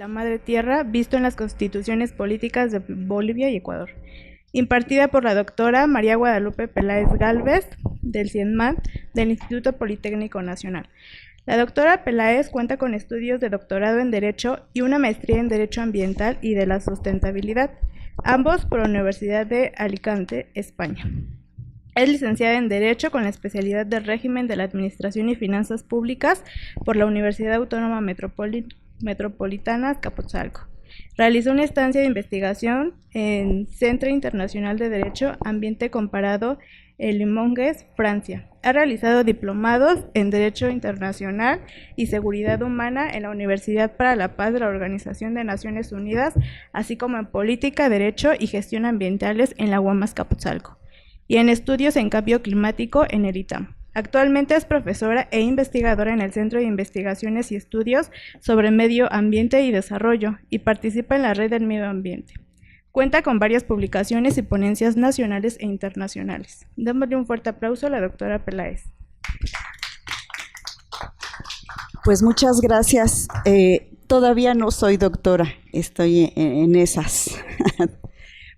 Madre Tierra visto en las constituciones políticas de Bolivia y Ecuador, impartida por la doctora María Guadalupe Peláez Gálvez, del CIENMAT, del Instituto Politécnico Nacional. La doctora Peláez cuenta con estudios de doctorado en Derecho y una maestría en Derecho Ambiental y de la Sustentabilidad, ambos por la Universidad de Alicante, España. Es licenciada en Derecho con la especialidad de Régimen de la Administración y Finanzas Públicas por la Universidad Autónoma Metropolitana Azcapotzalco. Realizó una estancia de investigación en Centro Internacional de Derecho Ambiente Comparado en Limoges, Francia. Ha realizado diplomados en Derecho Internacional y Seguridad Humana en la Universidad para la Paz de la Organización de Naciones Unidas, así como en Política, Derecho y Gestión Ambientales en la UAM Azcapotzalco, y en Estudios en Cambio Climático en el ITAM. Actualmente es profesora e investigadora en el Centro de Investigaciones y Estudios sobre Medio Ambiente y Desarrollo y participa en la Red del Medio Ambiente. Cuenta con varias publicaciones y ponencias nacionales e internacionales. Démosle un fuerte aplauso a la doctora Peláez. Pues muchas gracias. Todavía no soy doctora, estoy en esas.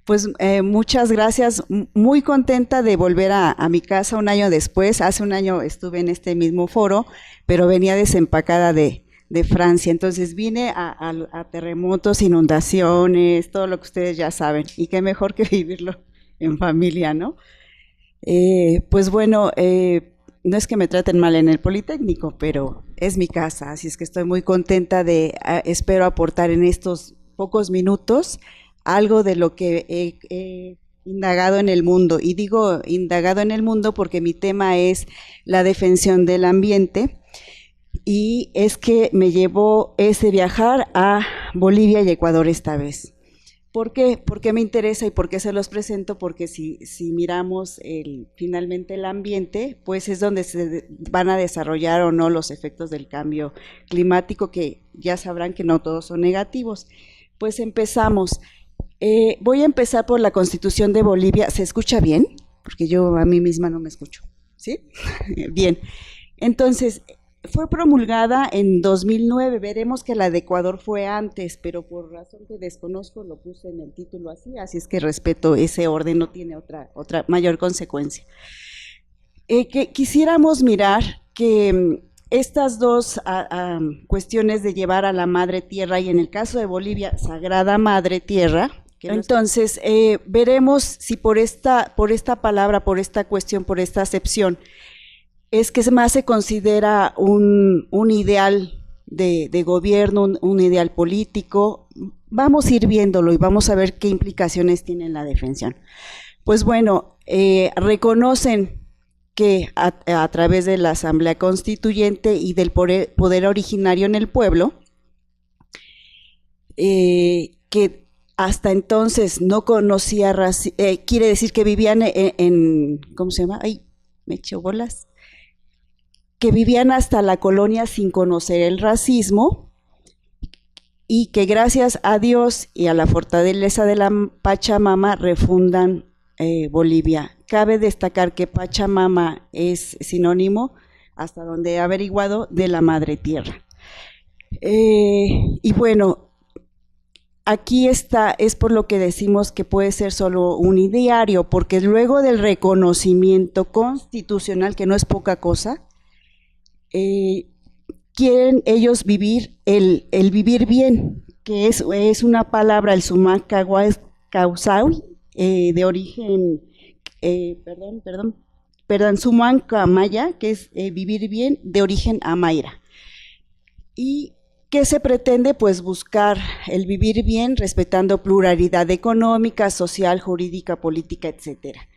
Pues muchas gracias, muy contenta de volver a mi casa un año después. Hace un año estuve en este mismo foro, pero venía desempacada de Francia, entonces vine a terremotos, inundaciones, todo lo que ustedes ya saben, y qué mejor que vivirlo en familia, ¿no? Pues bueno, no es que me traten mal en el Politécnico, pero es mi casa, así es que estoy muy contenta espero aportar en estos pocos minutos algo de lo que he indagado en el mundo, y digo indagado en el mundo porque mi tema es la defensión del ambiente, y es que me llevó ese viajar a Bolivia y Ecuador esta vez. ¿Por qué? ¿Por qué me interesa y por qué se los presento? Porque si miramos finalmente el ambiente, pues es donde se van a desarrollar o no los efectos del cambio climático, que ya sabrán que no todos son negativos. Pues empezamos. Voy a empezar por la Constitución de Bolivia. ¿Se escucha bien? Porque yo a mí misma no me escucho, ¿sí? Bien. Entonces, fue promulgada en 2009, veremos que la de Ecuador fue antes, pero por razón que desconozco lo puse en el título así es que respeto ese orden, no tiene otra mayor consecuencia. Quisiéramos mirar que estas dos cuestiones de llevar a la Madre Tierra, y en el caso de Bolivia, Sagrada Madre Tierra, entonces veremos si por esta palabra, por esta cuestión, por esta acepción, es que más se considera un ideal de gobierno, un ideal político. Vamos a ir viéndolo y vamos a ver qué implicaciones tiene en la defensión. Pues bueno, reconocen que a través de la Asamblea Constituyente y del poder originario en el pueblo, que hasta entonces no conocía racismo, quiere decir que vivían ¿cómo se llama? Ay, me echo bolas. Que vivían hasta la colonia sin conocer el racismo, y que gracias a Dios y a la fortaleza de la Pachamama refundan Bolivia. Cabe destacar que Pachamama es sinónimo, hasta donde he averiguado, de la Madre Tierra. Y bueno, aquí está, es por lo que decimos que puede ser solo un ideario, porque luego del reconocimiento constitucional, que no es poca cosa, quieren ellos vivir el vivir bien, que es una palabra, el sumac causau, de origen, sumac maya, que es vivir bien, de origen amaira. ¿Y qué se pretende? Pues buscar el vivir bien respetando pluralidad económica, social, jurídica, política, etcétera,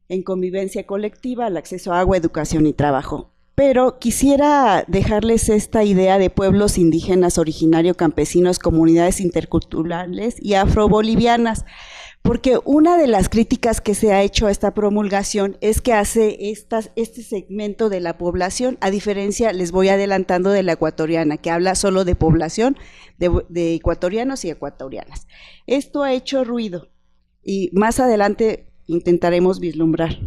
en convivencia colectiva, el acceso a agua, educación y trabajo. Pero quisiera dejarles esta idea de pueblos indígenas, originarios, campesinos, comunidades interculturales y afrobolivianas, porque una de las críticas que se ha hecho a esta promulgación es que hace este segmento de la población, a diferencia, les voy adelantando, de la ecuatoriana, que habla solo de población de ecuatorianos y ecuatorianas. Esto ha hecho ruido y más adelante intentaremos vislumbrar.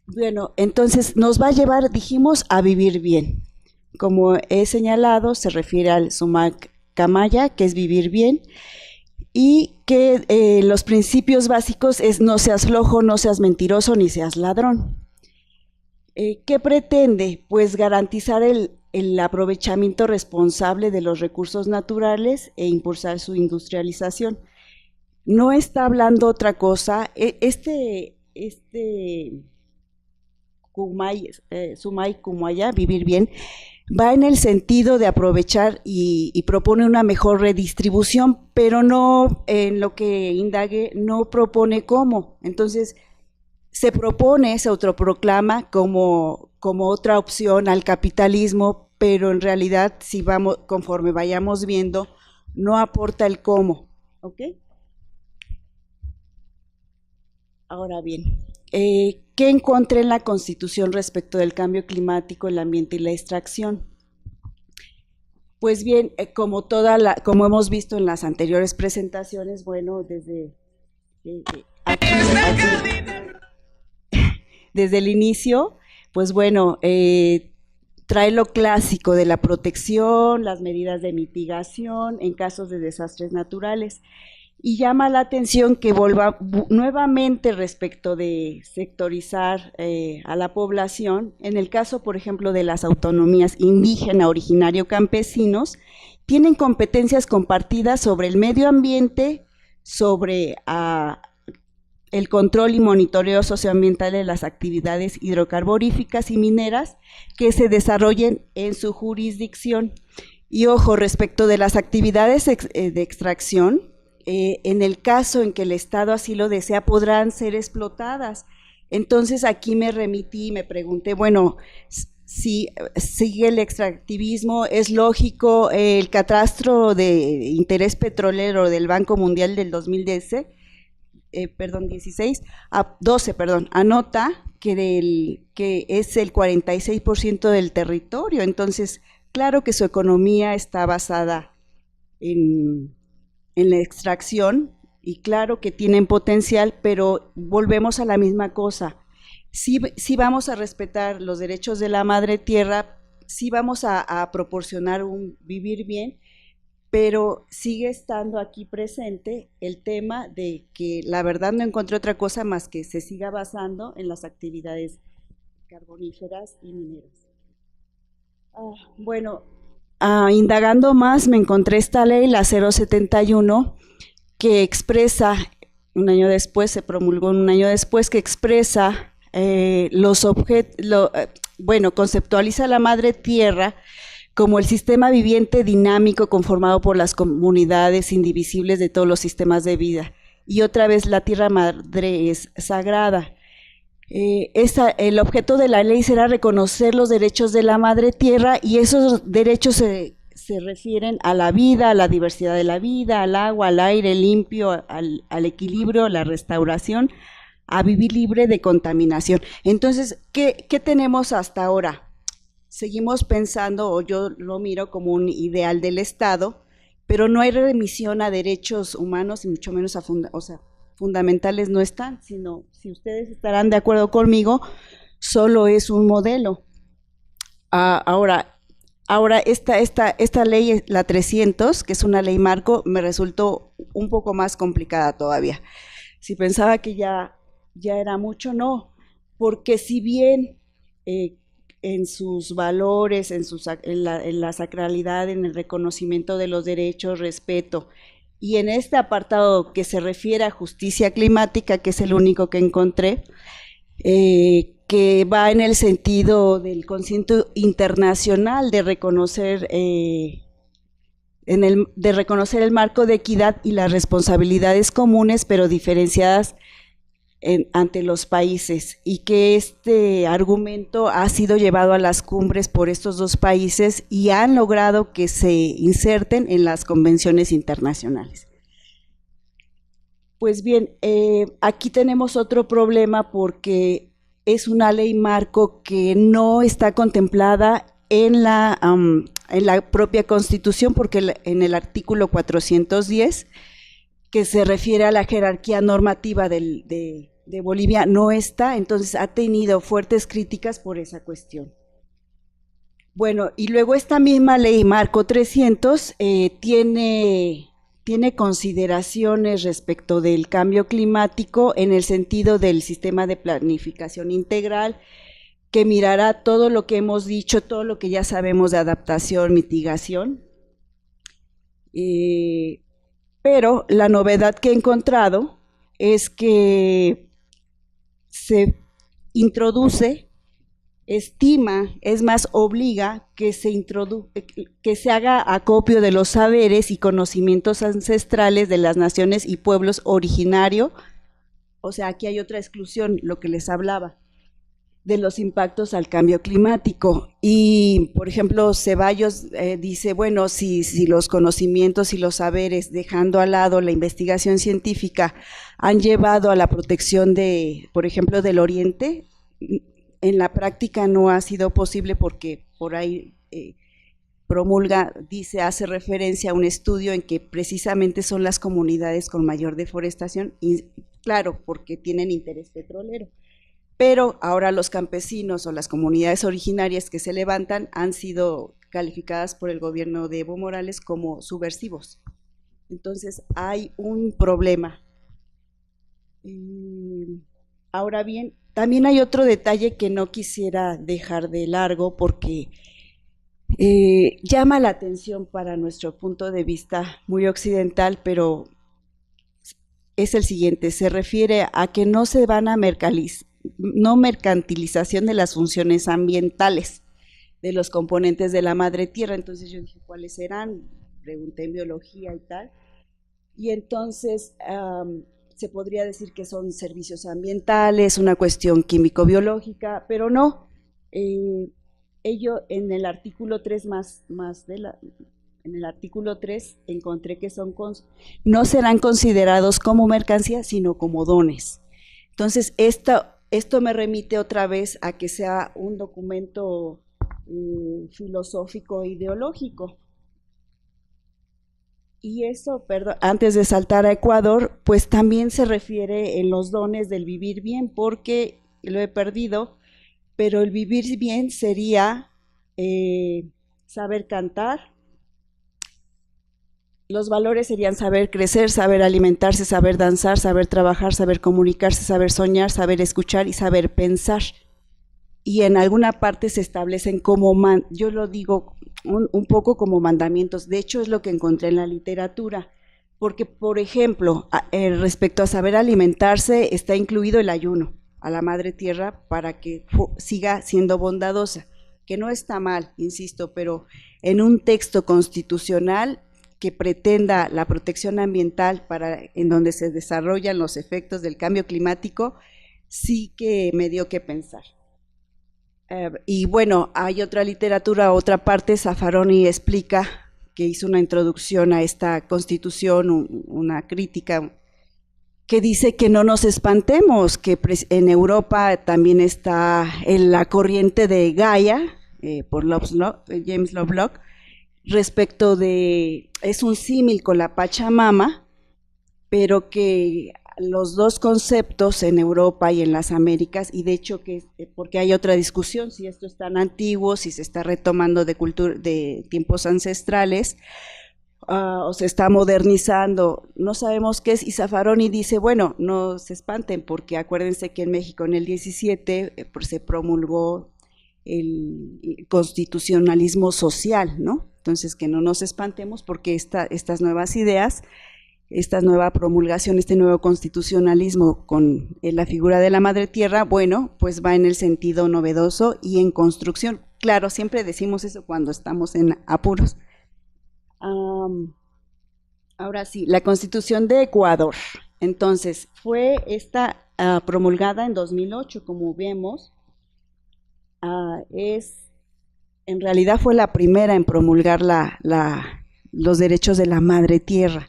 Bueno, entonces nos va a llevar, dijimos, a vivir bien. Como he señalado, se refiere al sumac Camaya, que es vivir bien, y que los principios básicos es no seas flojo, no seas mentiroso, ni seas ladrón. ¿Qué pretende? Pues garantizar el aprovechamiento responsable de los recursos naturales e impulsar su industrialización. No está hablando otra cosa. Sumay Kumaya, vivir bien, va en el sentido de aprovechar y propone una mejor redistribución, pero no, en lo que indague, no propone cómo. Entonces, se autoproclama como otra opción al capitalismo, pero en realidad, conforme vayamos viendo, no aporta el cómo. ¿Ok? Ahora bien, ¿qué encontré en la Constitución respecto del cambio climático, el ambiente y la extracción? Pues bien, como hemos visto en las anteriores presentaciones, bueno, desde el inicio, pues bueno, trae lo clásico de la protección, las medidas de mitigación en casos de desastres naturales. Y llama la atención que vuelva nuevamente respecto de sectorizar a la población. En el caso, por ejemplo, de las autonomías indígena, originario, campesinos, tienen competencias compartidas sobre el medio ambiente, sobre el control y monitoreo socioambiental de las actividades hidrocarburíficas y mineras que se desarrollen en su jurisdicción. Y ojo, respecto de las actividades de extracción, en el caso en que el Estado así lo desea, podrán ser explotadas. Entonces aquí me remití y me pregunté, bueno, si sigue el extractivismo, es lógico, el catastro de interés petrolero del Banco Mundial del 2012, 12, anota que es el 46% del territorio. Entonces, claro que su economía está basada en la extracción, y claro que tienen potencial, pero volvemos a la misma cosa. Sí vamos a respetar los derechos de la madre tierra, sí vamos a proporcionar un vivir bien, pero sigue estando aquí presente el tema de que la verdad no encontré otra cosa más que se siga basando en las actividades carboníferas y mineras. Bueno, indagando más, me encontré esta ley, la 071, que expresa, se promulgó un año después, que expresa conceptualiza la madre tierra como el sistema viviente dinámico conformado por las comunidades indivisibles de todos los sistemas de vida. Y otra vez, la tierra madre es sagrada. El objeto de la ley será reconocer los derechos de la madre tierra, y esos derechos se refieren a la vida, a la diversidad de la vida, al agua, al aire limpio, al equilibrio, a la restauración, a vivir libre de contaminación. Entonces, ¿qué tenemos hasta ahora? Seguimos pensando, o yo lo miro como un ideal del Estado, pero no hay remisión a derechos humanos y mucho menos fundamentales no están, sino, si ustedes estarán de acuerdo conmigo, solo es un modelo. Ahora esta ley, la 300, que es una ley marco, me resultó un poco más complicada todavía. Si pensaba que ya era mucho, no, porque si bien en sus valores, en la sacralidad, en el reconocimiento de los derechos, respeto, y en este apartado que se refiere a justicia climática, que es el único que encontré, que va en el sentido del concierto internacional de reconocer el marco de equidad y las responsabilidades comunes, pero diferenciadas ante los países, y que este argumento ha sido llevado a las cumbres por estos dos países y han logrado que se inserten en las convenciones internacionales. Pues bien, aquí tenemos otro problema, porque es una ley marco que no está contemplada en la propia Constitución, porque en el artículo 410, que se refiere a la jerarquía normativa de Bolivia, no está. Entonces ha tenido fuertes críticas por esa cuestión. Bueno, y luego esta misma ley Marco 300 tiene consideraciones respecto del cambio climático en el sentido del sistema de planificación integral, que mirará todo lo que hemos dicho, todo lo que ya sabemos de adaptación, mitigación. Pero la novedad que he encontrado es que se introduce, estima, es más, obliga que se haga acopio de los saberes y conocimientos ancestrales de las naciones y pueblos originarios. O sea, aquí hay otra exclusión, lo que les hablaba, de los impactos al cambio climático. Y, por ejemplo, Ceballos dice, bueno, si los conocimientos y los saberes, dejando al lado la investigación científica, han llevado a la protección de, por ejemplo, del Oriente, en la práctica no ha sido posible porque por ahí promulga, dice, hace referencia a un estudio en que precisamente son las comunidades con mayor deforestación, y claro, porque tienen interés petrolero. Pero ahora los campesinos o las comunidades originarias que se levantan han sido calificadas por el gobierno de Evo Morales como subversivos. Entonces hay un problema. Ahora bien, también hay otro detalle que no quisiera dejar de largo porque llama la atención para nuestro punto de vista muy occidental, pero es el siguiente, se refiere a que no se van a mercantilización de las funciones ambientales de los componentes de la madre tierra. Entonces yo dije, ¿cuáles serán? Pregunté en biología y tal, y entonces se podría decir que son servicios ambientales, una cuestión químico-biológica, pero no. Ello en el artículo 3 en el artículo 3 encontré que no serán considerados como mercancía, sino como dones. Entonces, esto me remite otra vez a que sea un documento filosófico e ideológico. Y eso, perdón, antes de saltar a Ecuador, pues también se refiere en los dones del vivir bien, porque lo he perdido, pero el vivir bien sería saber cantar. Los valores serían saber crecer, saber alimentarse, saber danzar, saber trabajar, saber comunicarse, saber soñar, saber escuchar y saber pensar. Y en alguna parte se establecen como, yo lo digo un poco como mandamientos. De hecho, es lo que encontré en la literatura. Porque, por ejemplo, respecto a saber alimentarse, está incluido el ayuno a la madre tierra para que siga siendo bondadosa, que no está mal, insisto, pero en un texto constitucional que pretenda la protección ambiental en donde se desarrollan los efectos del cambio climático, sí que me dio que pensar. Y bueno, hay otra literatura, otra parte, Zaffaroni explica, que hizo una introducción a esta constitución, una crítica, que dice que no nos espantemos, que en Europa también está en la corriente de Gaia, por James Lovelock, respecto de, es un símil con la Pachamama, pero que los dos conceptos en Europa y en las Américas, y de hecho porque hay otra discusión, si esto es tan antiguo, si se está retomando de tiempos ancestrales, o se está modernizando, no sabemos qué es, y Zaffaroni dice, bueno, no se espanten, porque acuérdense que en México en el 17 se promulgó el constitucionalismo social, ¿no? Entonces, que no nos espantemos porque estas nuevas ideas, esta nueva promulgación, este nuevo constitucionalismo con la figura de la madre tierra, bueno, pues va en el sentido novedoso y en construcción. Claro, siempre decimos eso cuando estamos en apuros. Ahora sí, la Constitución de Ecuador. Entonces, fue promulgada en 2008, como vemos. En realidad fue la primera en promulgar los derechos de la madre tierra.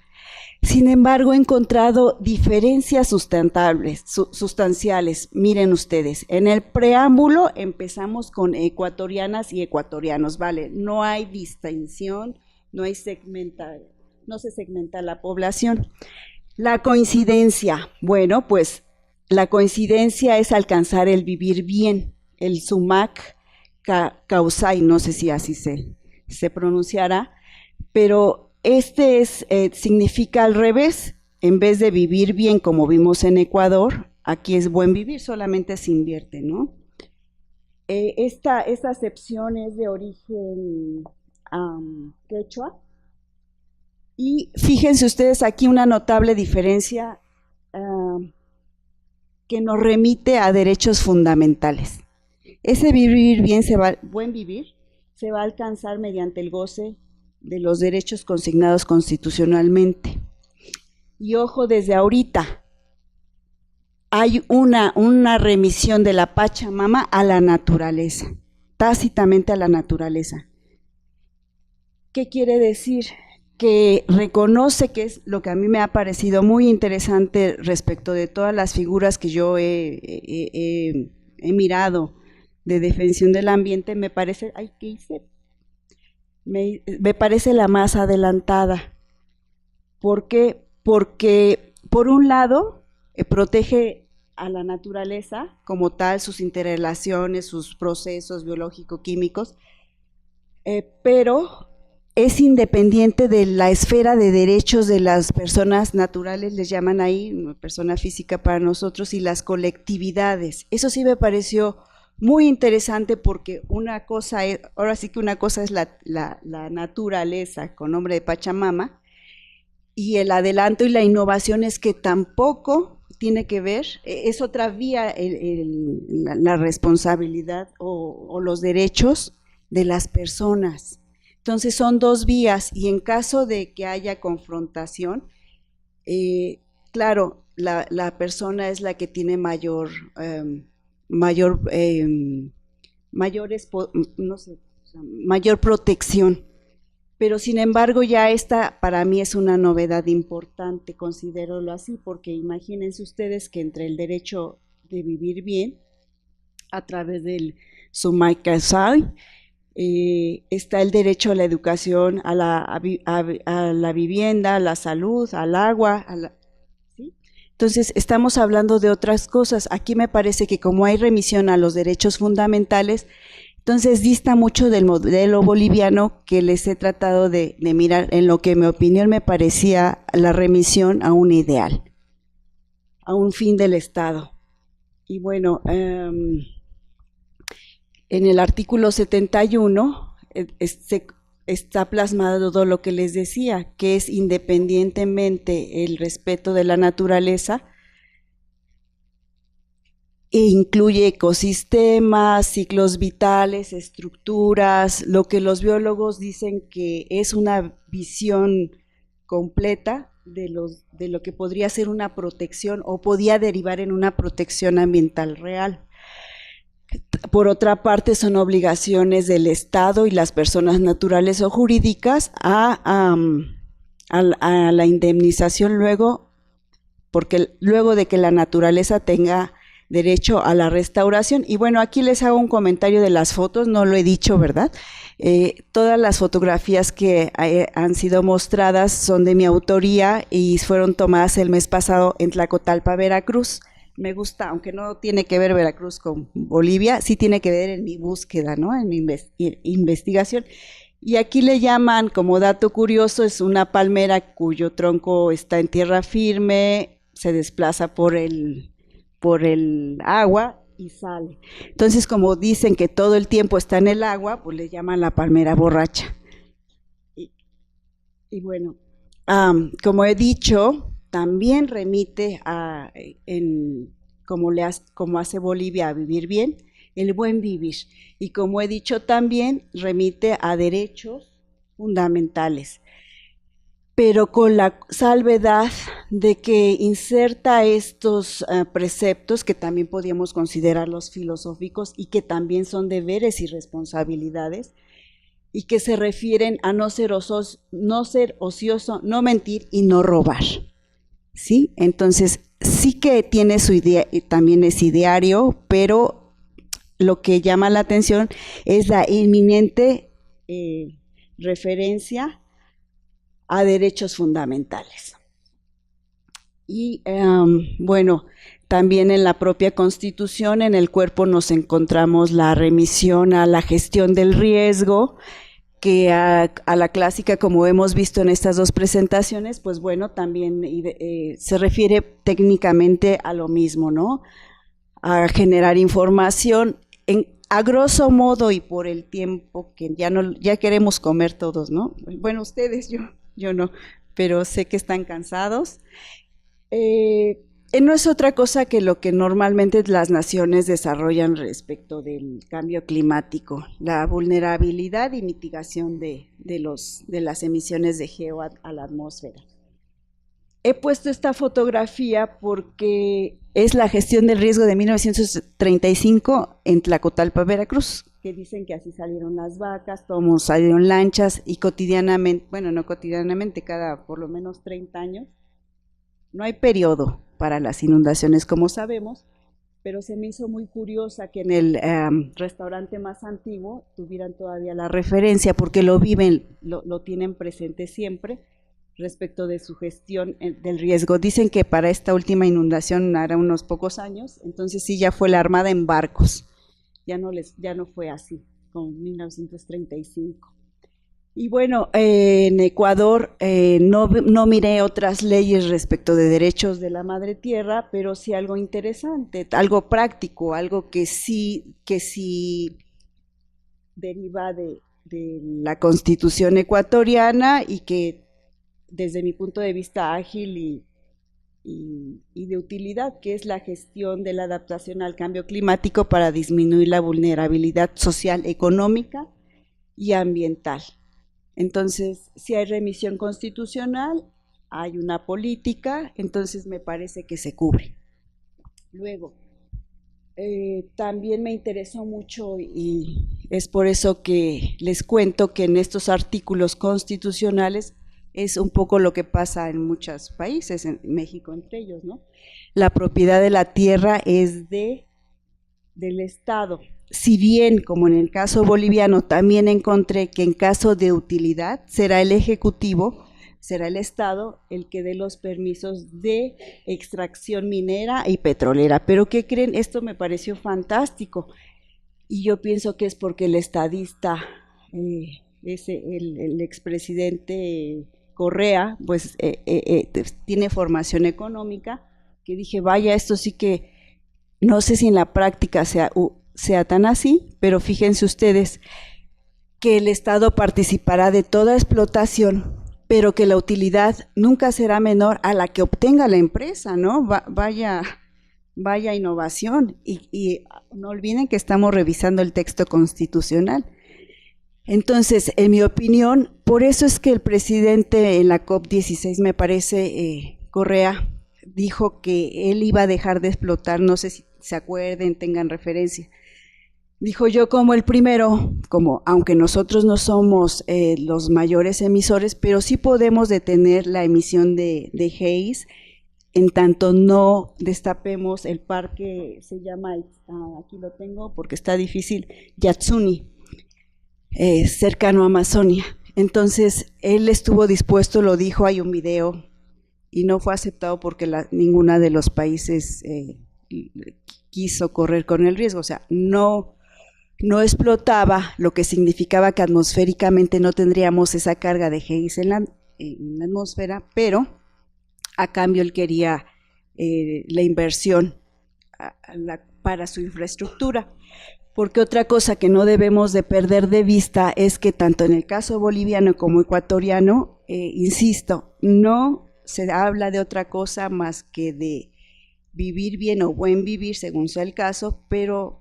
Sin embargo, he encontrado diferencias sustanciales. Miren ustedes, en el preámbulo empezamos con ecuatorianas y ecuatorianos, ¿vale? No hay distinción, no se segmenta la población. La coincidencia, bueno, pues la coincidencia es alcanzar el vivir bien, el SUMAC, Kausai, no sé si así se pronunciará, pero significa al revés. En vez de vivir bien como vimos en Ecuador, aquí es buen vivir, solamente se invierte, ¿no? Esta acepción es de origen quechua. Y fíjense ustedes aquí una notable diferencia que nos remite a derechos fundamentales. Ese buen vivir se va a alcanzar mediante el goce de los derechos consignados constitucionalmente. Y ojo, desde ahorita hay una remisión de la Pachamama a la naturaleza, tácitamente a la naturaleza. ¿Qué quiere decir? Que reconoce, que es lo que a mí me ha parecido muy interesante respecto de todas las figuras que yo he mirado de defensión del ambiente, me parece, ¿qué hice? Me parece la más adelantada. ¿Por qué? Porque por un lado protege a la naturaleza como tal, sus interrelaciones, sus procesos biológico-químicos, pero es independiente de la esfera de derechos de las personas naturales, les llaman ahí, persona física para nosotros, y las colectividades. Eso sí me pareció muy interesante porque una cosa es, ahora sí que una cosa es la naturaleza con nombre de Pachamama, y el adelanto y la innovación es que tampoco tiene que ver, es otra vía la responsabilidad o los derechos de las personas. Entonces son dos vías, y en caso de que haya confrontación, claro, la persona es la que tiene mayor protección. Pero sin embargo ya esta para mí es una novedad importante, considéralo así, porque imagínense ustedes que entre el derecho de vivir bien a través del Sumai Kasai, está el derecho a la educación, a la vivienda, a la salud, al agua, ¿sí? Entonces estamos hablando de otras cosas. Aquí me parece que como hay remisión a los derechos fundamentales, entonces dista mucho del modelo boliviano que les he tratado de mirar, en lo que en mi opinión me parecía la remisión a un ideal, a un fin del Estado. Y bueno, en el artículo 71 está plasmado todo lo que les decía, que es independientemente el respeto de la naturaleza, e incluye ecosistemas, ciclos vitales, estructuras, lo que los biólogos dicen que es una visión completa de lo que podría ser una protección o podía derivar en una protección ambiental real. Por otra parte, son obligaciones del Estado y las personas naturales o jurídicas a la indemnización luego de que la naturaleza tenga derecho a la restauración. Y bueno, aquí les hago un comentario de las fotos, no lo he dicho, ¿verdad? Todas las fotografías que han sido mostradas son de mi autoría y fueron tomadas el mes pasado en Tlacotalpa, Veracruz. Me gusta, aunque no tiene que ver Veracruz con Bolivia, sí tiene que ver en mi búsqueda, ¿no? En mi investigación. Y aquí le llaman, como dato curioso, es una palmera cuyo tronco está en tierra firme, se desplaza por el agua y sale. Entonces, como dicen que todo el tiempo está en el agua, pues le llaman la palmera borracha. Y bueno, como he dicho, también remite como hace Bolivia a vivir bien, el buen vivir. Y como he dicho también, remite a derechos fundamentales, pero con la salvedad de que inserta estos preceptos que también podríamos considerarlos filosóficos y que también son deberes y responsabilidades, y que se refieren a no ser ocioso, no mentir y no robar. ¿Sí? Entonces, sí que tiene su idea, también es ideario, pero lo que llama la atención es la inminente referencia a derechos fundamentales. Y bueno, También en la propia Constitución, en el cuerpo, nos encontramos la remisión a la gestión del riesgo, que a la clásica, como hemos visto en estas dos presentaciones, pues bueno, también se refiere técnicamente a lo mismo, ¿no? A generar información a grosso modo, y por el tiempo que ya queremos comer todos, ¿no? Bueno, ustedes, yo no, pero sé que están cansados. No es otra cosa que lo que normalmente las naciones desarrollan respecto del cambio climático, la vulnerabilidad y mitigación de las emisiones de GEO a la atmósfera. He puesto esta fotografía porque es la gestión del riesgo de 1935 en Tlacotalpa, Veracruz, que dicen que así salieron las vacas, todos salieron lanchas, y cotidianamente, bueno, no cotidianamente, cada por lo menos 30 años, no hay periodo para las inundaciones, como sabemos, pero se me hizo muy curiosa que en el restaurante más antiguo tuvieran todavía la referencia, porque lo viven, lo tienen presente siempre, respecto de su gestión del riesgo. Dicen que para esta última inundación hará unos pocos años, entonces sí, ya fue la Armada en barcos, ya no fue así, con 1935. Y bueno, en Ecuador no miré otras leyes respecto de derechos de la madre tierra, pero sí algo interesante, algo práctico, algo que sí deriva de la Constitución ecuatoriana, y que desde mi punto de vista ágil y de utilidad, que es la gestión de la adaptación al cambio climático para disminuir la vulnerabilidad social, económica y ambiental. Entonces, si hay remisión constitucional, hay una política, entonces me parece que se cubre. Luego, también me interesó mucho, y es por eso que les cuento que en estos artículos constitucionales es un poco lo que pasa en muchos países, en México entre ellos, ¿no? La propiedad de la tierra es del Estado. Si bien, como en el caso boliviano, también encontré que en caso de utilidad será el Ejecutivo, será el Estado el que dé los permisos de extracción minera y petrolera. Pero ¿qué creen? Esto me pareció fantástico, y yo pienso que es porque el estadista, el expresidente Correa, pues tiene formación económica, que dije, vaya, esto sí que, no sé si en la práctica sea tan así, pero fíjense ustedes que el Estado participará de toda explotación, pero que la utilidad nunca será menor a la que obtenga la empresa, ¿no? Vaya innovación, y no olviden que estamos revisando el texto constitucional. Entonces, en mi opinión, por eso es que el presidente en la COP16, me parece, Correa, dijo que él iba a dejar de explotar, no sé si se acuerden, tengan referencia. Dijo, yo como el primero, aunque nosotros no somos los mayores emisores, pero sí podemos detener la emisión de GEIS, en tanto no destapemos el parque, se llama, aquí lo tengo porque está difícil, Yatsuni, cercano a Amazonia. Entonces, él estuvo dispuesto, lo dijo, hay un video, y no fue aceptado porque ninguna de los países quiso correr con el riesgo, o sea, no explotaba, lo que significaba que atmosféricamente no tendríamos esa carga de GEIS en la atmósfera, pero a cambio él quería la inversión para su infraestructura. Porque otra cosa que no debemos de perder de vista es que tanto en el caso boliviano como ecuatoriano, insisto, no se habla de otra cosa más que de vivir bien o buen vivir, según sea el caso, pero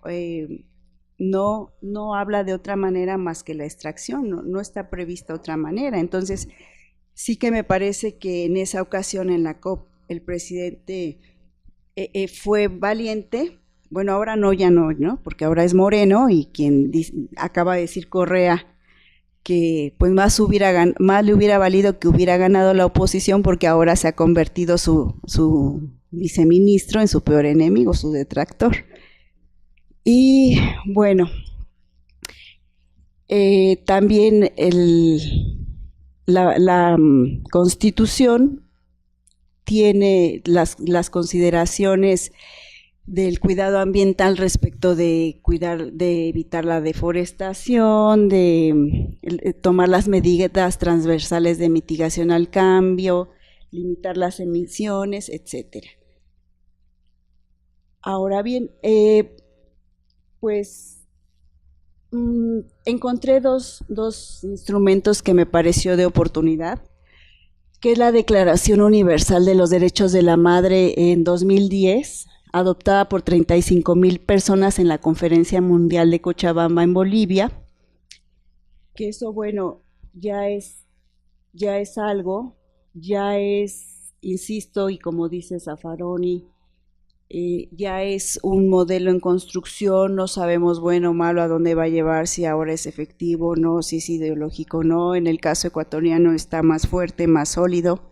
no habla de otra manera más que la extracción, no está prevista otra manera. Entonces, sí que me parece que en esa ocasión en la COP el presidente fue valiente. Bueno, ahora ya no, porque ahora es Moreno, y quien acaba de decir Correa que pues más le hubiera valido que hubiera ganado la oposición, porque ahora se ha convertido su viceministro en su peor enemigo, su detractor. Y bueno, también la Constitución tiene las consideraciones del cuidado ambiental respecto de evitar la deforestación, de tomar las medidas transversales de mitigación al cambio, limitar las emisiones, etcétera. Ahora bien, encontré dos instrumentos que me pareció de oportunidad, que es la Declaración Universal de los Derechos de la Madre en 2010, adoptada por 35,000 personas en la Conferencia Mundial de Cochabamba en Bolivia, que eso, bueno, ya es algo, insisto, y como dice Zaffaroni, ya es un modelo en construcción, no sabemos bueno o malo a dónde va a llevar, si ahora es efectivo o no, si es ideológico o no. En el caso ecuatoriano está más fuerte, más sólido,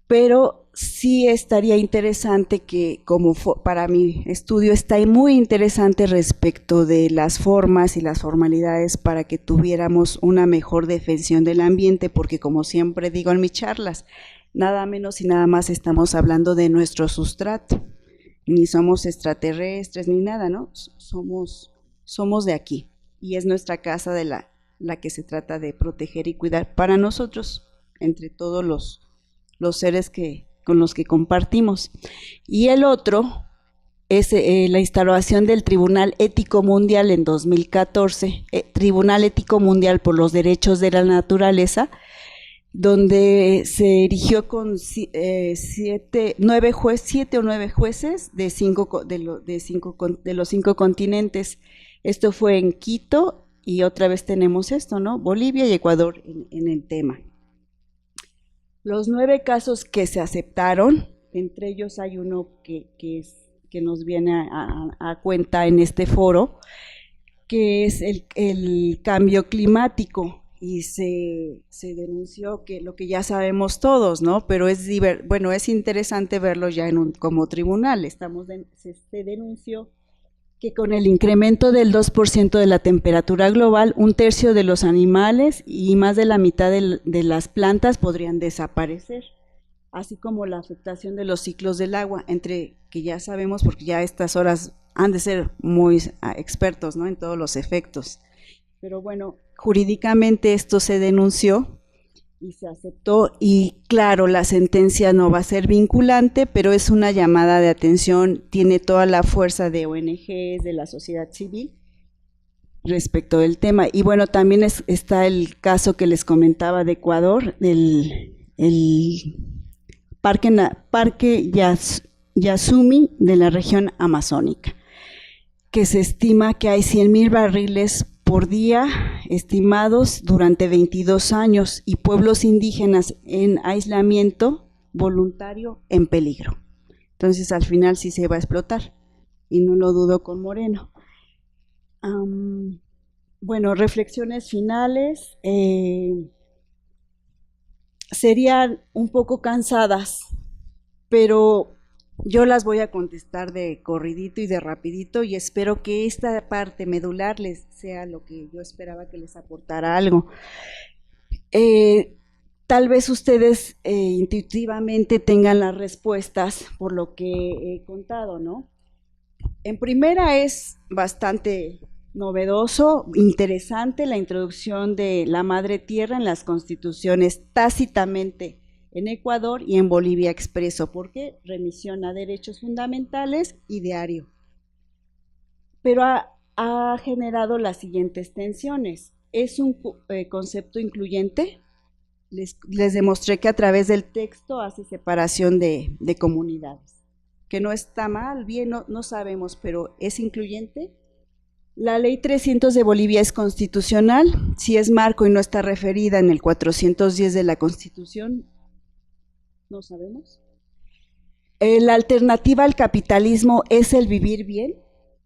pero sí estaría interesante que, para mi estudio, está muy interesante respecto de las formas y las formalidades para que tuviéramos una mejor defensión del ambiente, porque como siempre digo en mis charlas, nada menos y nada más estamos hablando de nuestro sustrato. Ni somos extraterrestres ni nada, ¿no? Somos de aquí, y es nuestra casa de la que se trata de proteger y cuidar para nosotros, entre todos los seres con los que compartimos. Y el otro es la instalación del Tribunal Ético Mundial en 2014, Tribunal Ético Mundial por los Derechos de la Naturaleza, donde se erigió con 7 o 9 jueces de los 5 continentes. Esto fue en Quito, y otra vez tenemos esto, ¿no? Bolivia y Ecuador en el tema. Los 9 casos que se aceptaron, entre ellos hay uno que nos viene a cuenta en este foro, que es el cambio climático. Y se denunció que lo que ya sabemos todos, ¿no? Pero es interesante verlo ya como tribunal. Se denunció que con el incremento del 2% de la temperatura global, 1/3 de los animales y más de la mitad de las plantas podrían desaparecer, así como la afectación de los ciclos del agua, que ya sabemos, porque ya a estas horas han de ser muy expertos, ¿no?, en todos los efectos. Pero bueno, jurídicamente esto se denunció y se aceptó, y claro, la sentencia no va a ser vinculante, pero es una llamada de atención, tiene toda la fuerza de ONGs, de la sociedad civil respecto del tema. Y bueno, también está el caso que les comentaba de Ecuador, el Parque Yasumi de la región amazónica, que se estima que hay 100,000 barriles por día estimados durante 22 años, y pueblos indígenas en aislamiento voluntario en peligro. Entonces al final sí se va a explotar, y no lo dudo con Moreno. Bueno, reflexiones finales. Serían un poco cansadas, pero yo las voy a contestar de corridito y de rapidito, y espero que esta parte medular les sea lo que yo esperaba, que les aportara algo. Tal vez ustedes intuitivamente tengan las respuestas por lo que he contado, ¿no? En primera, es bastante novedoso, interesante la introducción de la Madre Tierra en las constituciones tácitamente en Ecuador y en Bolivia expreso. ¿Por qué? Remisión a derechos fundamentales y diario. Pero ha generado las siguientes tensiones. ¿Es un concepto incluyente? Les demostré que a través del texto hace separación de comunidades, que no está mal, bien, no sabemos, pero ¿es incluyente? La ley 300 de Bolivia es constitucional, si es marco y no está referida en el 410 de la Constitución, no sabemos. La alternativa al capitalismo es el vivir bien,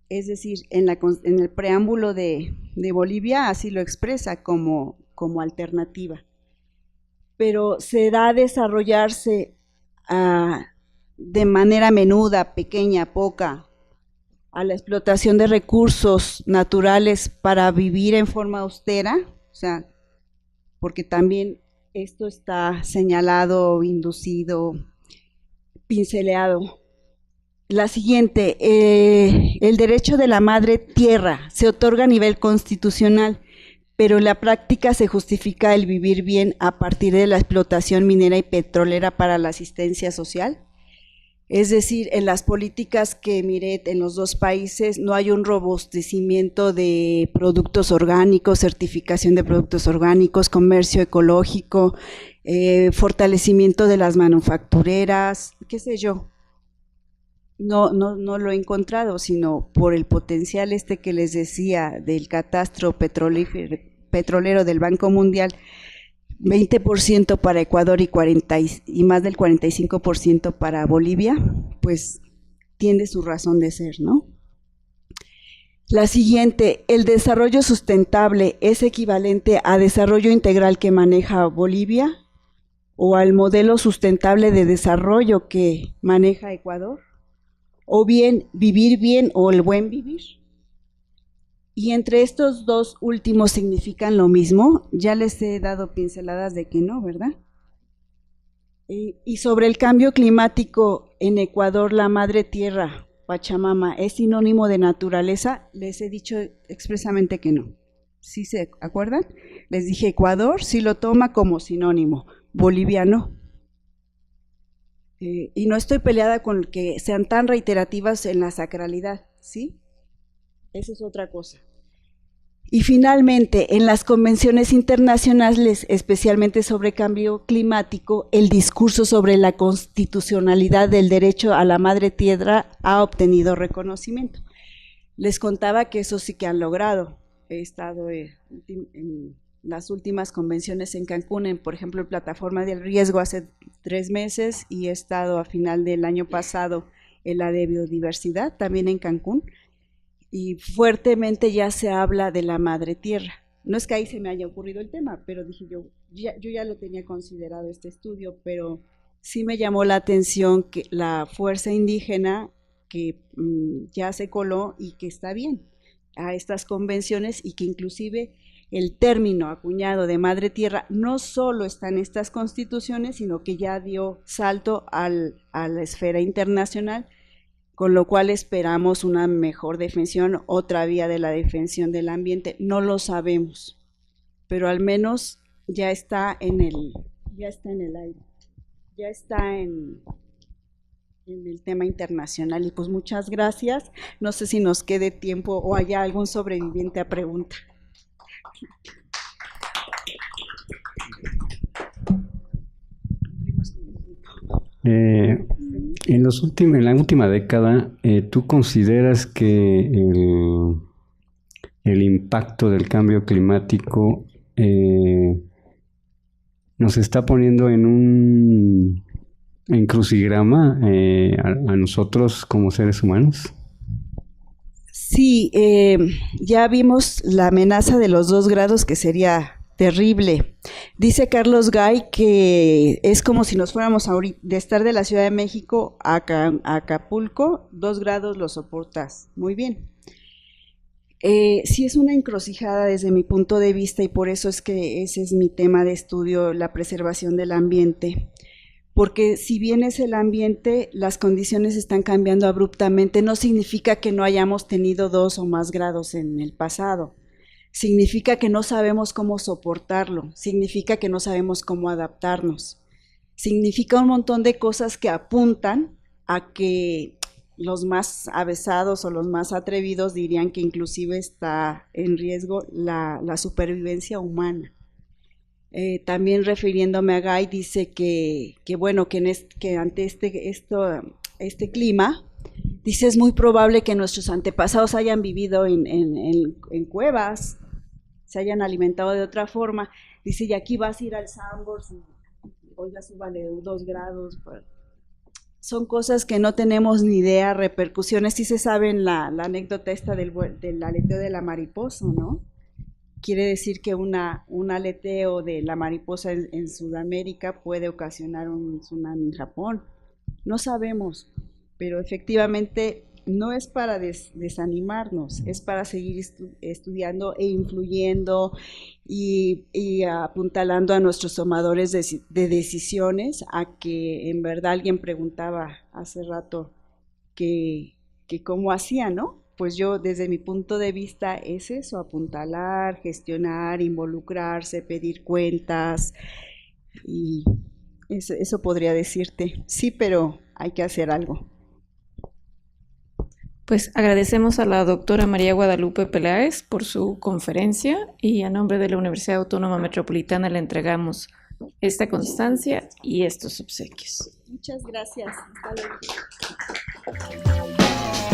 es decir, en el preámbulo de Bolivia así lo expresa como alternativa, pero se da a desarrollarse de manera menuda, pequeña, poca, a la explotación de recursos naturales para vivir en forma austera, o sea, porque también esto está señalado, inducido, pinceleado. La siguiente, el derecho de la madre tierra se otorga a nivel constitucional, pero en la práctica se justifica el vivir bien a partir de la explotación minera y petrolera para la asistencia social. Es decir, en las políticas que miré en los dos países no hay un robustecimiento de productos orgánicos, certificación de productos orgánicos, comercio ecológico, fortalecimiento de las manufactureras, qué sé yo. No lo he encontrado, sino por el potencial que les decía del catastro petrolero del Banco Mundial, 20% para Ecuador y más del 45% para Bolivia, pues tiene su razón de ser, ¿no? La siguiente, ¿el desarrollo sustentable es equivalente a desarrollo integral que maneja Bolivia o al modelo sustentable de desarrollo que maneja Ecuador? O bien vivir bien o el buen vivir. Y entre estos dos últimos significan lo mismo, ya les he dado pinceladas de que no, ¿verdad? Y sobre el cambio climático en Ecuador, la madre tierra, Pachamama, ¿es sinónimo de naturaleza? Les he dicho expresamente que no. ¿Sí se acuerdan? Les dije Ecuador sí lo toma como sinónimo, Bolivia no. Y no estoy peleada con que sean tan reiterativas en la sacralidad, ¿sí? Eso es otra cosa. Y finalmente, en las convenciones internacionales, especialmente sobre cambio climático, el discurso sobre la constitucionalidad del derecho a la madre tierra ha obtenido reconocimiento. Les contaba que eso sí que han logrado. He estado en las últimas convenciones en Cancún, por ejemplo, en Plataforma del Riesgo hace 3 meses, y he estado a final del año pasado en la de biodiversidad, también en Cancún, y fuertemente ya se habla de la madre tierra. No es que ahí se me haya ocurrido el tema, pero dije yo ya lo tenía considerado este estudio, pero sí me llamó la atención que la fuerza indígena que ya se coló y que está bien a estas convenciones, y que inclusive el término acuñado de madre tierra no solo está en estas constituciones, sino que ya dio salto a la esfera internacional, con lo cual esperamos una mejor defensión, otra vía de la defensión del ambiente. No lo sabemos, pero al menos ya está en el aire, ya está en el tema internacional. Y pues muchas gracias. No sé si nos quede tiempo o haya algún sobreviviente a pregunta. En la última década, ¿tú consideras que el impacto del cambio climático nos está poniendo en un encrucigrama a nosotros como seres humanos? Sí, ya vimos la amenaza de los 2 grados, que sería terrible. Dice Carlos Gay que es como si nos fuéramos de estar de la Ciudad de México a Acapulco, 2 grados lo soportas muy bien. Sí es una encrucijada desde mi punto de vista, y por eso es que ese es mi tema de estudio, la preservación del ambiente. Porque si bien es el ambiente, las condiciones están cambiando abruptamente. No significa que no hayamos tenido 2 o más grados en el pasado. Significa que no sabemos cómo soportarlo, significa que no sabemos cómo adaptarnos. Significa un montón de cosas que apuntan a que los más avesados o los más atrevidos dirían que inclusive está en riesgo la supervivencia humana. También refiriéndome a Gay, dice que ante este clima, dice es muy probable que nuestros antepasados hayan vivido en cuevas, se hayan alimentado de otra forma. Dice, y aquí vas a ir al Sambors, oiga, súbale 2 grados. Son cosas que no tenemos ni idea, repercusiones. Sí se saben la anécdota esta del aleteo de la mariposa, ¿no? Quiere decir que un aleteo de la mariposa en Sudamérica puede ocasionar un tsunami en Japón. No sabemos, pero efectivamente no es para desanimarnos, es para seguir estudiando e influyendo y apuntalando a nuestros tomadores de decisiones, a que en verdad alguien preguntaba hace rato que cómo hacía, ¿no? Pues yo desde mi punto de vista es eso, apuntalar, gestionar, involucrarse, pedir cuentas y eso podría decirte. Sí, pero hay que hacer algo. Pues agradecemos a la doctora María Guadalupe Peláez por su conferencia y a nombre de la Universidad Autónoma Metropolitana le entregamos esta constancia y estos obsequios. Muchas gracias. Hasta luego.